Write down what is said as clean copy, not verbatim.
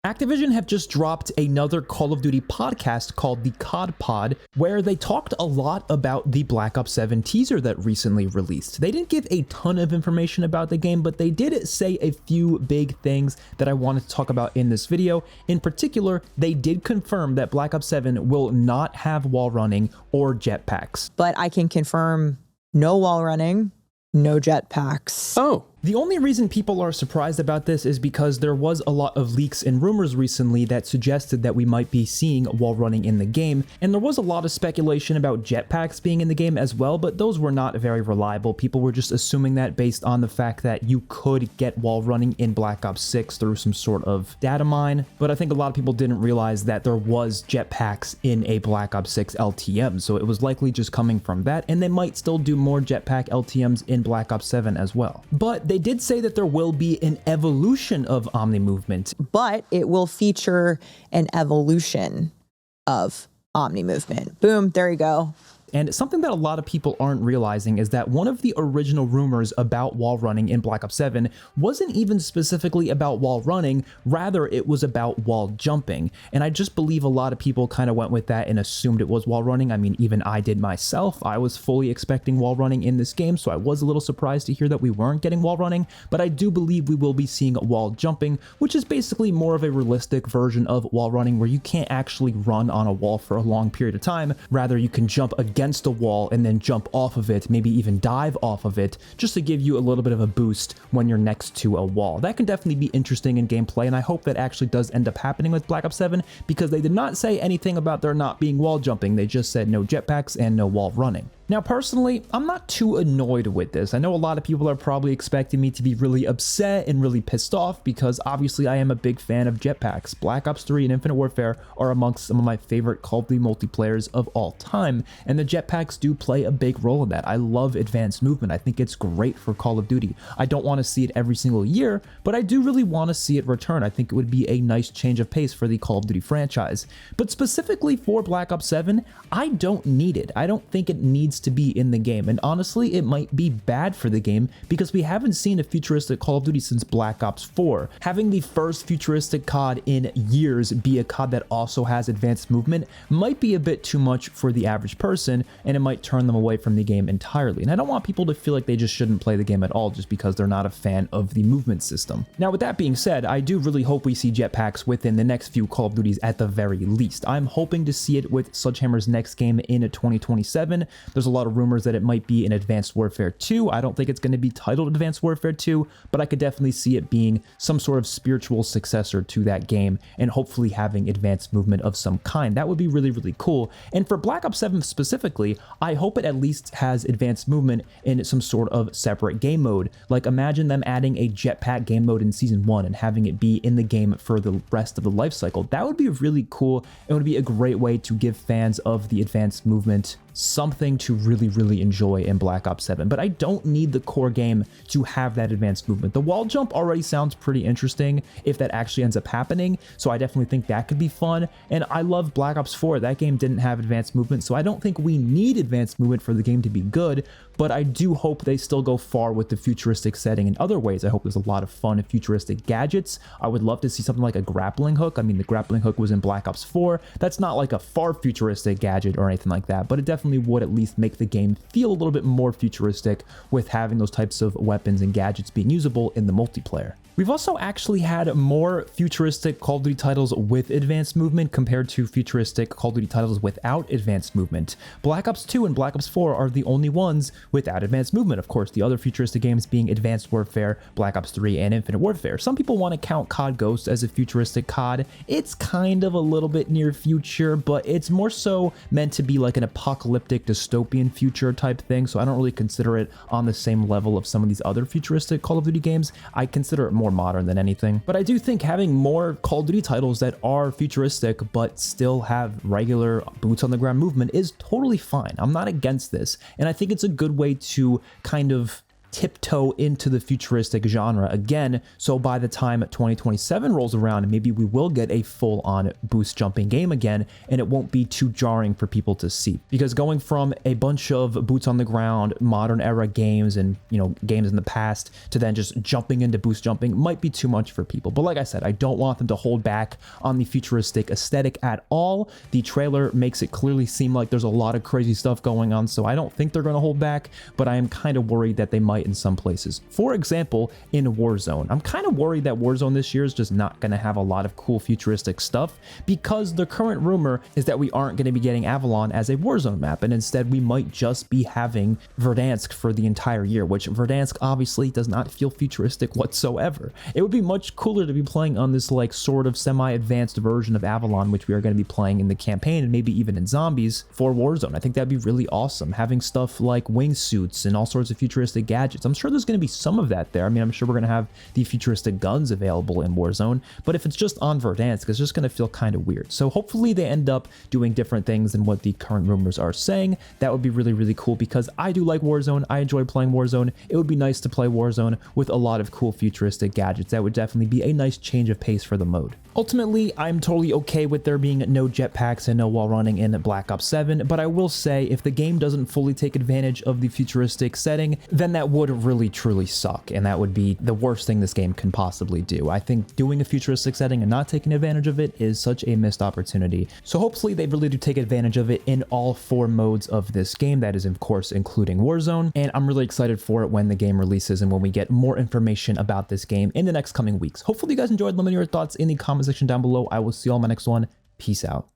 Activision have just dropped another Call of Duty podcast called the COD Pod, where they talked a lot about the Black Ops 7 teaser that recently released. They didn't give a ton of information about the game, but they did say a few big things that I wanted to talk about in this video. In particular, they did confirm that Black Ops 7 will not have wall running or jetpacks. But I can confirm no wall running, no jetpacks. Oh. The only reason people are surprised about this is because there was a lot of leaks and rumors recently that suggested that we might be seeing wall running in the game, and there was a lot of speculation about jetpacks being in the game as well, but those were not very reliable. People were just assuming that based on the fact that you could get wall running in Black Ops 6 through some sort of data mine, but I think a lot of people didn't realize that there was jetpacks in a Black Ops 6 LTM, so it was likely just coming from that, and they might still do more jetpack LTMs in Black Ops 7 as well. But they did say that there will be an evolution of Omni movement. But it will feature an evolution of Omni movement. Boom, there you go. And something that a lot of people aren't realizing is that one of the original rumors about wall running in Black Ops 7 wasn't even specifically about wall running, rather it was about wall jumping. And I just believe a lot of people kind of went with that and assumed it was wall running. I mean, even I did myself. I was fully expecting wall running in this game, so I was a little surprised to hear that we weren't getting wall running, but I do believe we will be seeing wall jumping, which is basically more of a realistic version of wall running where you can't actually run on a wall for a long period of time. Rather, you can jump against a wall and then jump off of it, maybe even dive off of it, just to give you a little bit of a boost when you're next to a wall. That can definitely be interesting in gameplay, and I hope that actually does end up happening with Black Ops 7, because they did not say anything about there not being wall jumping. They just said no jetpacks and no wall running. Now, personally, I'm not too annoyed with this. I know a lot of people are probably expecting me to be really upset and really pissed off because obviously I am a big fan of jetpacks. Black Ops 3 and Infinite Warfare are amongst some of my favorite Call of Duty multiplayers of all time, and the jetpacks do play a big role in that. I love advanced movement. I think it's great for Call of Duty. I don't want to see it every single year, but I do really want to see it return. I think it would be a nice change of pace for the Call of Duty franchise. But specifically for Black Ops 7, I don't need it. I don't think it needs to be in the game, and honestly it might be bad for the game because we haven't seen a futuristic Call of Duty since Black Ops 4. Having the first futuristic COD in years be a COD that also has advanced movement might be a bit too much for the average person, and it might turn them away from the game entirely. And I don't want people to feel like they just shouldn't play the game at all just because they're not a fan of the movement system. Now, with that being said, I do really hope we see jetpacks within the next few Call of Duties at the very least. I'm hoping to see it with Sledgehammer's next game in 2027. There's a lot of rumors that it might be in Advanced Warfare 2. I don't think it's going to be titled Advanced Warfare 2, but I could definitely see it being some sort of spiritual successor to that game and hopefully having advanced movement of some kind. That would be really, really cool. And for Black Ops 7 specifically, I hope it at least has advanced movement in some sort of separate game mode. Like, imagine them adding a jetpack game mode in Season 1 and having it be in the game for the rest of the life cycle. That would be really cool. It would be a great way to give fans of the advanced movement something to really enjoy in Black Ops 7, but I don't need the core game to have that advanced movement. The wall jump already sounds pretty interesting if that actually ends up happening, so I definitely think that could be fun, and I love Black Ops 4. That game didn't have advanced movement, so I don't think we need advanced movement for the game to be good, but I do hope they still go far with the futuristic setting in other ways. I hope there's a lot of fun and futuristic gadgets. I would love to see something like a grappling hook. I mean, the grappling hook was in Black Ops 4. That's not like a far futuristic gadget or anything like that, but it definitely would at least make the game feel a little bit more futuristic with having those types of weapons and gadgets being usable in the multiplayer. We've also actually had more futuristic Call of Duty titles with advanced movement compared to futuristic Call of Duty titles without advanced movement. Black Ops 2 and Black Ops 4 are the only ones without advanced movement. Of course, the other futuristic games being Advanced Warfare, Black Ops 3, and Infinite Warfare. Some people want to count COD Ghosts as a futuristic COD. It's kind of a little bit near future, but it's more so meant to be like an apocalyptic dystopian future type thing, so I don't really consider it on the same level of some of these other futuristic Call of Duty games. I consider it more modern than anything. But I do think having more Call of Duty titles that are futuristic but still have regular boots on the ground movement is totally fine. I'm not against this, and I think it's a good way to kind of tiptoe into the futuristic genre again. So by the time 2027 rolls around, maybe we will get a full-on boost jumping game again, and it won't be too jarring for people to see. Because going from a bunch of boots on the ground, modern era games and, you know, games in the past to then just jumping into boost jumping might be too much for people. But like I said, I don't want them to hold back on the futuristic aesthetic at all. The trailer makes it clearly seem like there's a lot of crazy stuff going on, so I don't think they're going to hold back, but I am kind of worried that they might in some places. For example, in Warzone, I'm kind of worried that Warzone this year is just not going to have a lot of cool futuristic stuff, because the current rumor is that we aren't going to be getting Avalon as a Warzone map, and instead we might just be having Verdansk for the entire year, which Verdansk obviously does not feel futuristic whatsoever. It would be much cooler to be playing on this like sort of semi-advanced version of Avalon, which we are going to be playing in the campaign and maybe even in zombies for Warzone. I think that'd be really awesome, having stuff like wingsuits and all sorts of futuristic gadgets. I'm sure there's going to be some of that there. I mean, I'm sure we're going to have the futuristic guns available in Warzone, but if it's just on Verdansk, it's just going to feel kind of weird. So hopefully they end up doing different things than what the current rumors are saying. That would be really, really cool, because I do like Warzone. I enjoy playing Warzone. It would be nice to play Warzone with a lot of cool futuristic gadgets. That would definitely be a nice change of pace for the mode. Ultimately, I'm totally okay with there being no jetpacks and no wall running in Black Ops 7, but I will say if the game doesn't fully take advantage of the futuristic setting, then that would really truly suck, and that would be the worst thing this game can possibly do. I think doing a futuristic setting and not taking advantage of it is such a missed opportunity. So hopefully they really do take advantage of it in all 4 modes of this game, that is of course including Warzone, and I'm really excited for it when the game releases and when we get more information about this game in the next coming weeks. Hopefully you guys enjoyed. Let me know your thoughts in the comment section down below. I will see you all in my next one. Peace out.